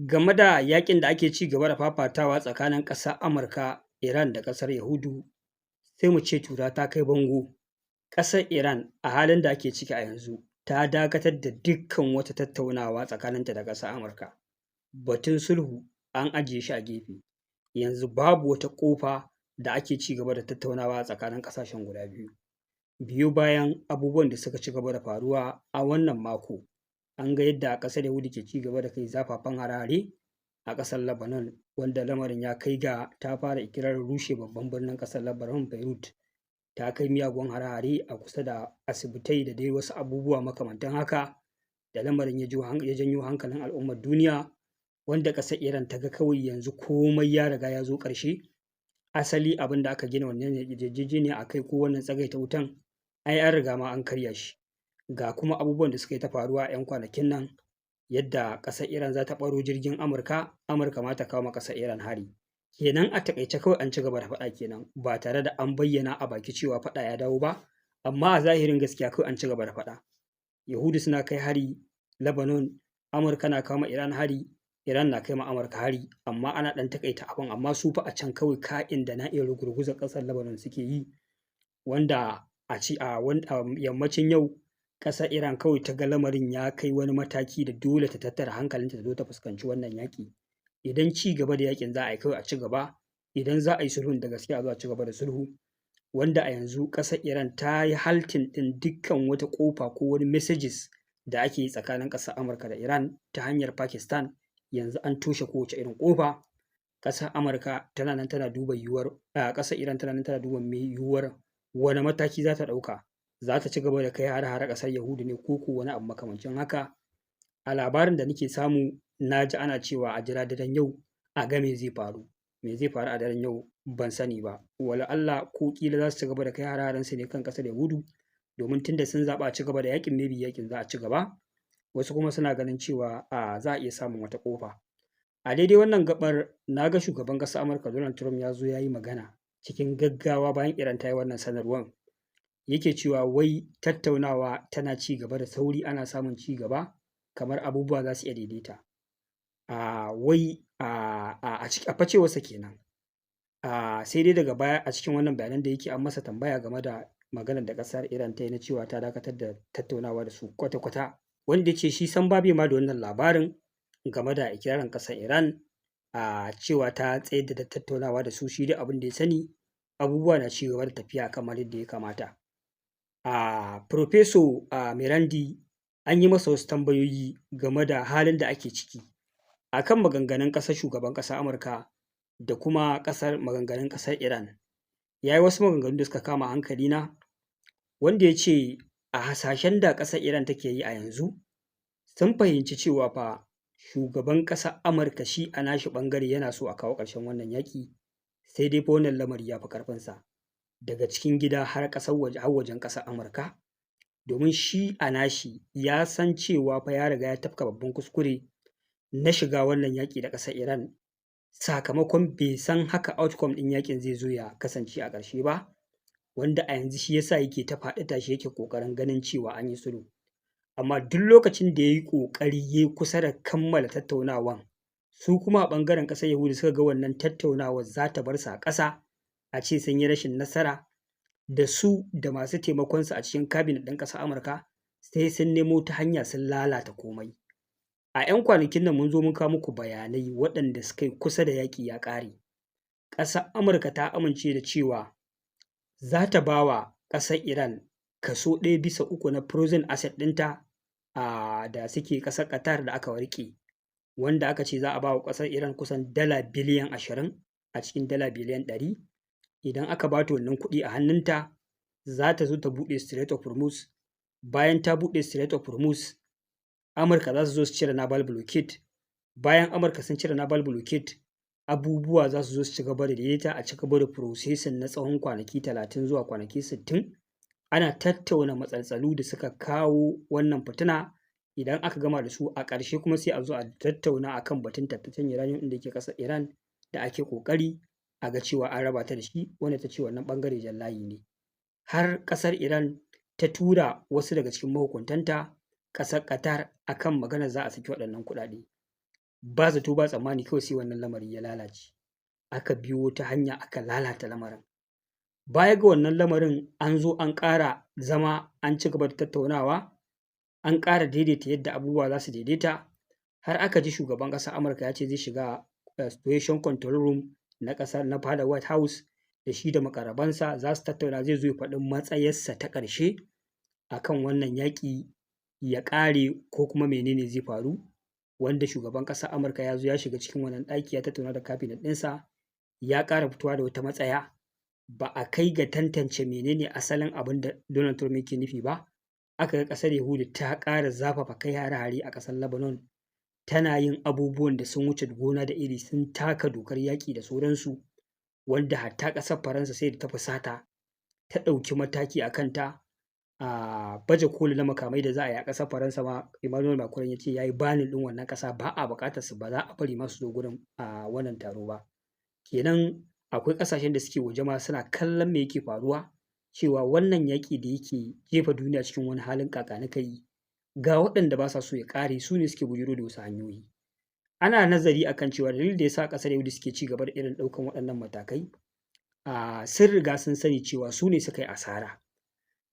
Game da yaƙin da ake ci gaba da fafatawa tsakanin ƙasar Amurka, Iran da ƙasar Yahudu, sai mu ce tura ta kai bango. Ƙasar Iran a halin da ake ciki a yanzu ta dakatar da dukkan wata tattaunawa tsakaninta da ƙasar Amurka. Batun sulhu an ajiye shi a gefe. Yanzu babu wata ƙofa da ake ci gaba da tattaunawa a tsakanin ƙasashen guda biyu. Biyo bayan abubuwan da suka ci gaba da faruwa a wannan mako, an ga yadda ƙasar Yahudu ke ci gaba da kai zafafan hare-hare a ƙasar Lebanon, wanda lamarin ya kai ga ta fara ikirarin rushe babban birnin ƙasar Lebanon, Beirut. Ta kai miyagun hare-hare a kusa da asibitai da dai wasu abubuwa makamantan haka, da lamarin ya janyo hankalin al'ummar duniya, wanda ƙasar Iran ta ga kawai yanzu komai ya riga ya zo ƙarshe. Asali abin da aka gina wannan yarjejeniya a kai ko wannan tsagaita wutan, ai an riga ma an karya shi. Ga kuma abubuwan da suka yi ta faruwa a 'yan kwanakin nan, yadda ƙasar Iran za ta ɓaro jirgin Amurka, Amurka ma ta kawo ma ƙasar Iran hari. Kenan a taƙaice kawai an ci gaba da faɗa kenan, ba tare da an bayyana a baki cewa faɗa ya dawo ba, amma a zahirin gaskiya kawai an ci gaba da faɗa. Yahudu suna kai hari Lebanon, Amurka na kawo ma Iran hari, Iran na kai ma Amurka hari, amma ana ɗan taƙaita abin, amma su fa a can kawai ka'in da na'in rugurguzar ƙasar Lebanon suke yi, wanda a yammacin yau ƙasar Iran kawai ta ga lamarin ya kai wani mataki da dole ta tattara hankalinta ta zo ta fuskanci wannan yaƙi. Idan ci gaba da yaƙin za a yi kawai a ci gaba, idan za a yi sulhun da gaske a zo a ci gaba da sulhu, wanda a yanzu ƙasar Iran ta yi haltin ɗin dukkan wata ƙofa ko wani messages da ake yi tsakanin ƙasar Amurka da Iran ta hanyar Pakistan. Yanzu an toshe kowace irin ƙofa. Ƙasar Amurka tana nan tana duba yiwuwar, ƙasar Iran tana nan tana duba mai yiwuwar wani mataki za ta ɗauka. Za ta ci gaba da kai hare-hare ƙasar Yahudu ne ko ko wani abu makamancin haka. A labarin da nake samu na ji ana cewa a jira daren yau a ga me zai faru. Me zai faru a daren yau ban sani ba. Wala Allah ko ƙila za su ci gaba da kai hare-haren su ne kan ƙasar Yahudu, domin tunda sun zaɓa a ci gaba da yaƙin, maybe yaƙin za a ci gaba. Wasu kuma suna ganin cewa za a iya samun wata ƙofa. A daidai wannan gaɓar na ga shugaban ƙasar Amurka Donald Trump ya zo ya yi magana cikin gaggawa bayan Iran ta yi wannan sanarwar. Yake cewa wai tattaunawa tana ci gaba da sauri, ana samun ci gaba, kamar abubuwa za su iya daidaita. Wai a facewarsa kenan. Sai dai daga baya a cikin wannan bayanan da yake an masa tambaya game da maganar da ƙasar Iran ta yi na cewa ta dakatar da tattaunawa da su kwata-kwata, wanda ya ce shi san ba bai ma da wannan labarin game da ikirarin ƙasar Iran cewa ta tsayar da tattaunawa da su. Shi dai abin da ya sani, abubuwa na ci gaba da tafiya kamar yadda ya kamata. Profeso Mirandi an yi masa wasu tambayoyi game da halin da ake ciki akan maganganun ƙasar shugaban ƙasar Amurka da kuma maganganun ƙasar Iran. Ya yi wasu maganganu da suka kama hankalina, wanda ya ce a hasashen da ƙasar Iran take yi a yanzu, sun fahimci cewa fa shugaban ƙasar Amurka shi a nashi ɓangare yana so a kawo ƙarshen wannan yaƙi, sai dai fa wannan lamari ya fi ƙarfinsa. Daga cikin gida har ƙasar waje, har wajen ƙasar Amurka, domin shi a nashi ya san cewa fa ya riga ya tafka babban kuskure na shiga wannan yaƙi da ƙasar Iran, sakamakon bai san haka outcome ɗin yaƙin zai zo ya kasance a ƙarshe ba, wanda a yanzu shi yasa yake ta faɗi tashi yake ƙoƙarin ganin cewa an yi sulhu. Amma duk lokacin da ya yi ƙoƙari ya yi kusa da kammala tattaunawan, su kuma a ɓangaren ƙasar Yahudu suka ga wannan tattaunawar za ta bar su a ƙasa, a ce sun yi rashin nasara, da su da masu taimakonsu a cikin cabinet ɗin ƙasar Amurka sai sun nemo ta hanya sun lalata komai. A 'yan kwanakin nan mun zo mun kawo muku bayanai waɗanda suka yi kusa da yaƙi ya ƙare. Ƙasar Amurka ta amince da cewa za ta ba wa ƙasar Iran kaso 1/3 na frozen asset ɗinta da suke ƙasar Qatar da aka riƙe, wanda aka ce za a ba wa ƙasar Iran kusan dala biliyan 20 a cikin dala biliyan 100. Idan aka ba ta wannan kuɗi a hannunta, za ta zo ta buɗe Strait of Hormuz. Bayan ta buɗe Strait of Hormuz, Amurka za su zo su cire naval blockade. Bayan Amurka sun cire naval blockade, abubuwa za su zo su ci gaba da daidaita, a ci gaba da processing na tsawon kwanaki 30 zuwa kwanaki 60. Ana tattauna matsaltsalu da suka kawo wannan fitina. Idan aka gama da su, a ƙarshe kuma sai a zo a tattauna akan batun tattacen uranium ɗin da yake ƙasar Iran da ake ƙoƙari a ga cewa an raba ta da shi, wanda ta ce wannan ɓangare jan layi ne. Har ƙasar Iran ta tura wasu daga cikin mahukuntanta ƙasar Qatar akan maganar za a saki waɗannan kuɗaɗe. ba zato ba tsammani kawai sai wannan lamari ya lalace. Aka biyo ta hanya aka lalata lamarin. Baya ga wannan lamarin an zo an ƙara zama an ci gaba da tattaunawa, an ƙara daidaita yadda abubuwa za su daidaita, har aka ji shugaban ƙasar Amurka ya ce zai shiga situation control room na ƙasar na fadar White House da shi da makarabansa za su tattauna, zai zo ya faɗi matsayarsa ta ƙarshe akan wannan yaƙi ya ƙare ko kuma menene zai faru, wanda shugaban ƙasar Amurka ya zo ya shiga cikin wannan ɗaki ya tattauna da cabinet ɗinsa ya ƙara fitowa da wata matsaya. Ba a kai ga tantance menene asalin abin da Donald Trump yake nufi ba. Aka ga ƙasar Yahudu ta ƙara zafafa kai hare-hare a ƙasar Lebanon, tana yin abubuwan da sun wuce gona da iri, sun taka dokar yaƙi da sauransu, wanda hatta ƙasar Faransa sai da ta fusata ta ɗauki mataki a kanta. A baje koli na makamai da za a yi a ƙasar Faransa ma Emmanuel Macron ya ce ya yi banin ɗin wannan ƙasa, ba a buƙatar su, ba za a bari masu zo gurin a wannan taro ba. Kenan akwai ƙasashen da suke waje ma suna kallon me yake faruwa, cewa wannan yaƙi da yake jefa duniya cikin wani halin ƙaƙanikai, ga waɗanda ba sa so ya ƙare su ne suke bujiro da wasu hanyoyi. Ana nazari akan cewa dalilin da ya sa ƙasar Yahudu suke ci gaba da irin ɗaukan waɗannan matakai, sun riga sun sani cewa su ne suka yi asara.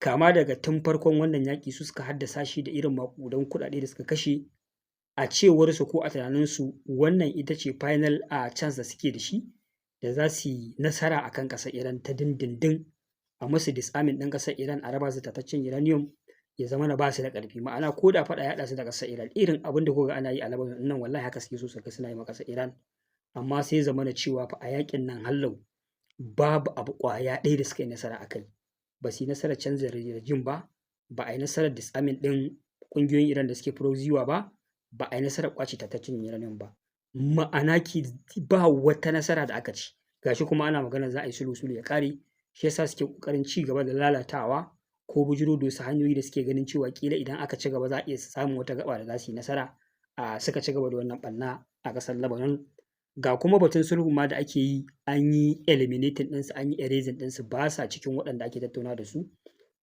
Kama daga tun farkon wannan yaƙi su suka haddasa shi da irin maƙudan kuɗaɗe da suka kashe. A cewarsu ko a tunaninsu wannan ita ce final chance da suke da shi da za su yi nasara a kan ƙasar Iran ta dindindin, a musu disarming ɗin ƙasar Iran, a raba su tataccen uranium, ya zama na ba su da ƙarfi. Ma'ana ko da faɗa ya haɗa su da ƙasar Iran, irin abin da kuka ana yi a Lebanon nan wallahi haka suke so su ga suna yi ma ƙasar Iran. Amma sai zama na cewa fa a yaƙin nan hallau babu abu ƙwaya ɗaya da suka yi nasara a kai. Ba su yi nasarar canza rejim ba, ba a yi nasarar disarming ɗin ƙungiyoyin Iran da suke pro-ziwa ba, ba a yi nasarar ƙwace tataccen uranium ba. Ma'ana ba wata nasara da aka ci. Gashi kuma ana magana za a yi sulhu ya ƙare. Shi yasa suke ƙoƙarin ci gaba da lalatawa ko bujiro da wasu hanyoyi da suke ganin cewa ƙila idan aka ci gaba za a iya samun wata gaba da za su yi nasara. Suka ci gaba da wannan ɓanna a ƙasar Lebanon. Ga kuma batun sulhu ma da ake yi, an yi eliminating ɗinsu, an yi erasing ɗinsu, ba sa cikin waɗanda ake tattauna da su.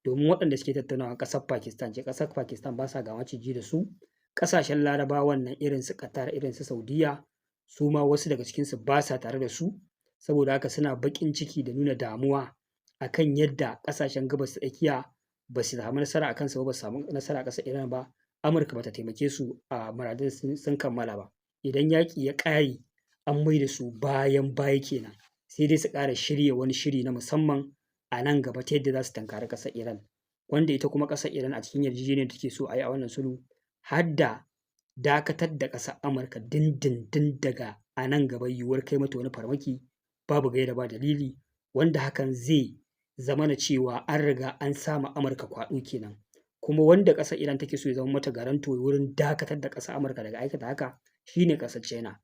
Domin waɗanda suke tattaunawa ƙasar Pakistan ce, ƙasar Pakistan ba sa ga maciji da su. Ƙasashen Larabawan nan irin su Qatar, irin su Saudiya, su ma wasu daga cikinsu ba sa tare da su. Saboda haka suna baƙin ciki da nuna damuwa akan yadda ƙasashen gabas ta tsakiya ba su samu nasara a kansu ba su samu nasara a ƙasar Iran ba. Amurka ba ta taimake su a muradun sun kammala ba. Idan yaƙi ya ƙare an mai da su bayan baya kenan, sai dai su ƙara shirya wani shiri na musamman a nan gaba ta yadda za su tankari ƙasar Iran, wanda ita kuma ƙasar Iran a cikin yarjejeniyar da take so a yi a wannan sulhu har da dakatar da ƙasar Amurka dindindin daga a nan gaba yiwuwar kai mata wani farmaki babu gaira ba dalili, wanda hakan zai zama na cewa an riga an sama Amurka kwaɗo kenan. Kuma wanda ƙasar Iran take so ya zama mata garanto wurin dakatar da ƙasar Amurka daga aikata haka shine ƙasar China.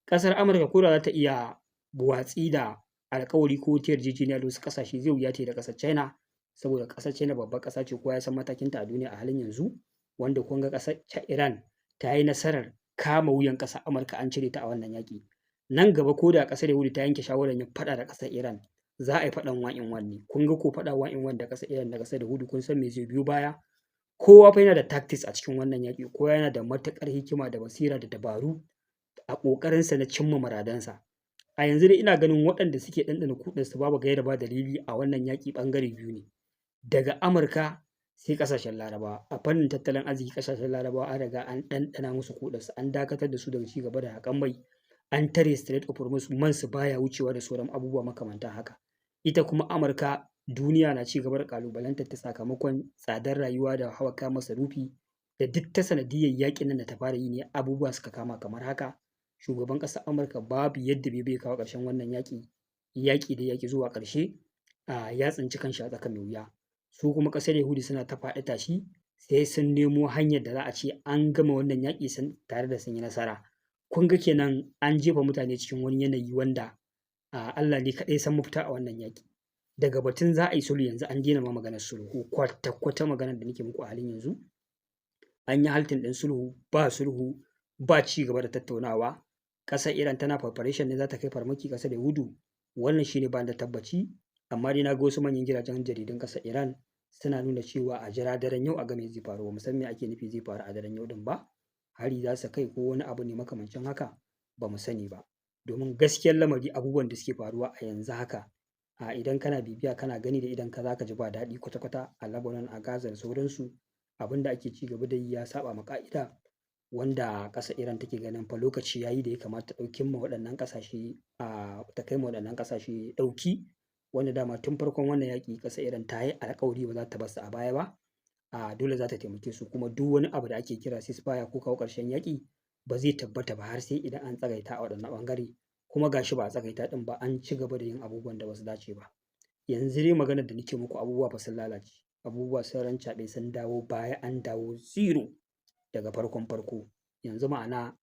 Ƙasar Amurka ko da za ta iya watsi da alƙawari ko wata yarjejeniya da wasu ƙasashe, zai wuya ta yi da ƙasar China, saboda ƙasar China babbar ƙasa ce, kowa ya san matakinta a duniya a halin yanzu, wanda kun ga ƙasar Iran ta yi nasarar kama wuyan ƙasar Amurka, an cire ta a wannan yaƙi. Nan gaba ko da ƙasar Yahudu ta yanke shawarar yin faɗa da ƙasar Iran, za a yi faɗan one in one ne. Kun ga ko faɗa one in one da ƙasar Iran da ƙasar Yahudu, kun san me zai biyo baya. Kowa fa yana da tactics a cikin wannan yaƙi, kowa yana da matuƙar hikima da basira da dabaru a ƙoƙarinsa na cimma muradansa. A yanzu dai ina ganin waɗanda suke ɗanɗana kuɗinsu babu gaira ba dalili a wannan yaƙi ɓangare biyu ne, daga Amurka sai ƙasashen Larabawa. A fannin tattalin arziki ƙasashen Larabawa an riga an ɗanɗana musu kuɗinsu, an dakatar da su daga ci gaba da haƙan mai, an tare Strait of Hormuz, man su baya wucewa da sauran abubuwa makamantan haka. Ita kuma Amurka, duniya na ci gaba da ƙalubalantar ta sakamakon tsadar rayuwa da hawa kayan masarufi, da duk ta sanadiyyar yaƙin nan da ta fara yi ne abubuwa suka kama kamar haka. Shugaban ƙasar Amurka babu yadda bai kawo ƙarshen wannan yaƙi da yaƙi zuwa ƙarshe, ya tsinci kanshi a tsaka mai wuya. Su kuma ƙasar Yahudu suna ta faɗi tashi sai sun nemo hanyar da za a ce an gama wannan yaƙi tare da sun yi nasara. Kun ga kenan an jefa mutane cikin wani yanayi wanda Allah ne kaɗai san mafita a wannan yaƙi. Daga batun za a yi sulhu yanzu an daina ma maganar sulhu, kwata-kwata maganar da nake muku a halin yanzu. An yi haltin ɗin sulhu, ba ci gaba da tattaunawa. Ƙasar Iran tana preparation ne za ta kai farmaki ƙasar Yahudu. Wannan shine ba da tabbaci, amma dai na ga wasu manyan gidajen jaridun ƙasar Iran suna nuna cewa a jira daren yau a ga me zai faru. Ba mu san me ake nufi zai faru a daren yau din ba. hari za su kai ko wani abu ne makamancin haka ba mu sani ba. Domin gaskiyar lamari abubuwan da suke faruwa a yanzu haka idan kana bibiya kana gani da idonka za ka ji ba daɗi kwata-kwata a Lebanon, a Gaza da sauransu. Abin da ake ci gaba da yi ya saɓa ma ƙa'ida, wanda ƙasar Iran take ganin fa lokaci ya yi da ya kamata ta ɗaukin ma waɗannan ƙasashe ta kai ma waɗannan ƙasashe ɗauki, wanda dama tun farkon wannan yaƙi ƙasar Iran ta yi alƙawari ba za ta bar su a baya ba. Dole za ta taimake su, kuma duk wani abu da ake kira ceasefire ko kawo ƙarshen yaƙi ba zai tabbata ba har sai idan an tsagaita a waɗannan ɓangare, kuma ga shi ba a tsagaita ɗin ba, an ci gaba da yin abubuwan da ba su dace ba. Yanzu dai maganar da nake muku abubuwa fa sun lalace, abubuwa sun rancaɓe sun dawo baya, an dawo zero daga farkon farko. Yanzu ma'ana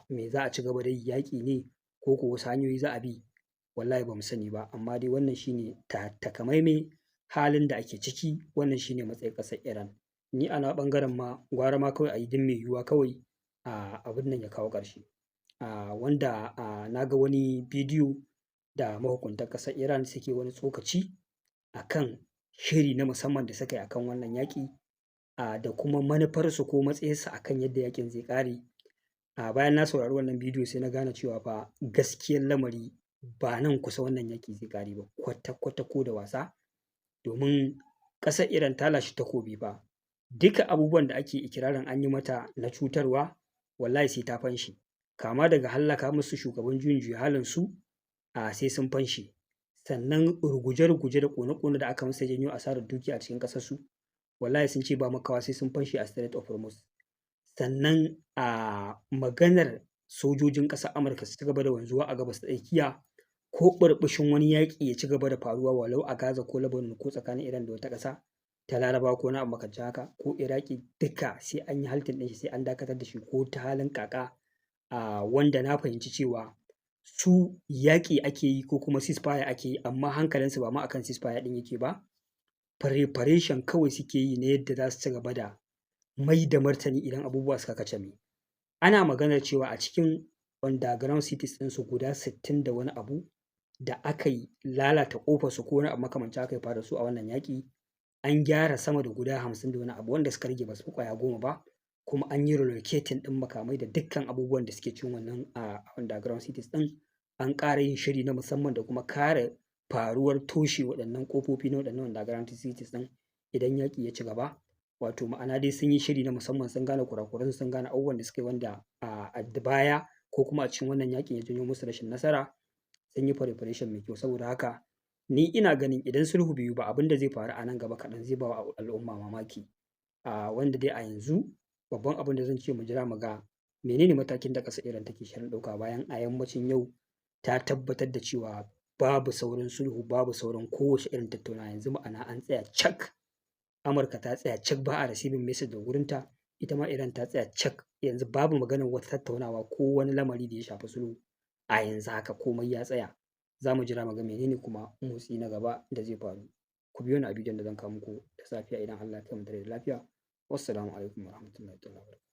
me za a ci gaba da yi, yaƙi ne ko ko wasu hanyoyi za a bi? Wallahi ba mu sani ba, amma dai wannan shine takamaime halin da ake ciki, wannan shine matsayin ƙasar Iran. Ni a nawa ɓangaren ma gwara ma kawai a yi duk mai yiwuwa kawai abin nan ya kawo ƙarshe. Wanda na ga wani bidiyo da mahukuntan ƙasar Iran suke wani tsokaci akan shiri na musamman da suka yi akan wannan yaƙi, da kuma manufarsu ko matsayinsu akan yadda yaƙin zai ƙare. Bayan na saurari wannan bidiyo sai na gane cewa fa gaskiyar lamari ba nan kusa wannan yaƙi zai ƙare ba kwata-kwata ko da wasa. Domin ƙasar Iran ta lashe takobi fa, duka abubuwan da ake ikirarin an yi mata na cutarwa wallahi sai ta fanshe, kama daga hallaka musu shugaban juyin juya halin su sai sun fanshe. Sannan ruguje-ruguje da ƙone-ƙone da aka musu janyo asarar dukiya a cikin ƙasar su, wallahi sun ce ba makawa sai sun fanshe a Strait of Hormuz. Sannan maganar sojojin ƙasar Amurka su ci gaba da wanzuwa a Gabas ta Tsakiya, ko ɓurɓushin wani yaƙi ya ci gaba da faruwa walau a Gaza ko Lebanon ko tsakanin Iran da wata ƙasa ta Larabawa ko wani abu makamancin haka ko Iraki, duka sai an yi haltin ɗin shi, sai an dakatar da shi ko ta halin ƙaƙa. Wanda na fahimci cewa su yaƙi ake yi ko kuma ceasefire ake yi, amma hankalinsu ba ma akan ceasefire ɗin yake ba, preparation kawai suke yi na yadda za su ci gaba da mai da martani idan abubuwa suka kacame. Ana maganar cewa a cikin underground cities ɗinsu guda 60 da wani abu da aka yi lalata ƙofarsu ko wani abu makamancin haka ya faru da su a wannan yaƙi, an gyara sama da guda 50 da wani abu wanda suka rage ba su fi ƙwaya 10 ba, kuma an yi relocating ɗin makamai da dukkan abubuwan da suke cikin wannan underground cities ɗin. An ƙara yin shiri na musamman da kuma kare faruwar toshe waɗannan ƙofofi na waɗannan underground cities ɗin idan yaƙi ya ci gaba. Wato ma'ana dai sun yi shiri na musamman, sun gane kurakuransu, sun gane abubuwan da suka yi wanda a baya ko kuma a cikin wannan yaƙin ya janyo musu rashin nasara, sun yi preparation mai kyau. Saboda haka ni ina ganin idan sulhu bai yiwu ba, abin da zai faru a nan gaba kaɗan zai ba wa al'umma mamaki. Wanda dai a yanzu babban abin da zan ce mu jira mu ga menene matakin da ƙasar Iran take shirin ɗauka, bayan a yammacin yau ta tabbatar da cewa babu sauran sulhu, babu sauran kowace irin tattaunawa. Yanzu ma'ana an tsaya cak. Amurka ta tsaya cak, ba a receiving message da wurinta, ita ma Iran ta tsaya cak. Yanzu babu maganar wata tattaunawa ko wani lamari da ya shafi sulhu a yanzu haka, komai ya tsaya. Za mu jira mu ga menene kuma motsi na gaba da zai faru. Ku biyo ni a bidiyon da zan kawo muku da safiya idan Allah ya kai mu da lafiya. Wassalamu alaikum warahmatullahi ta'ala wabarakatuh.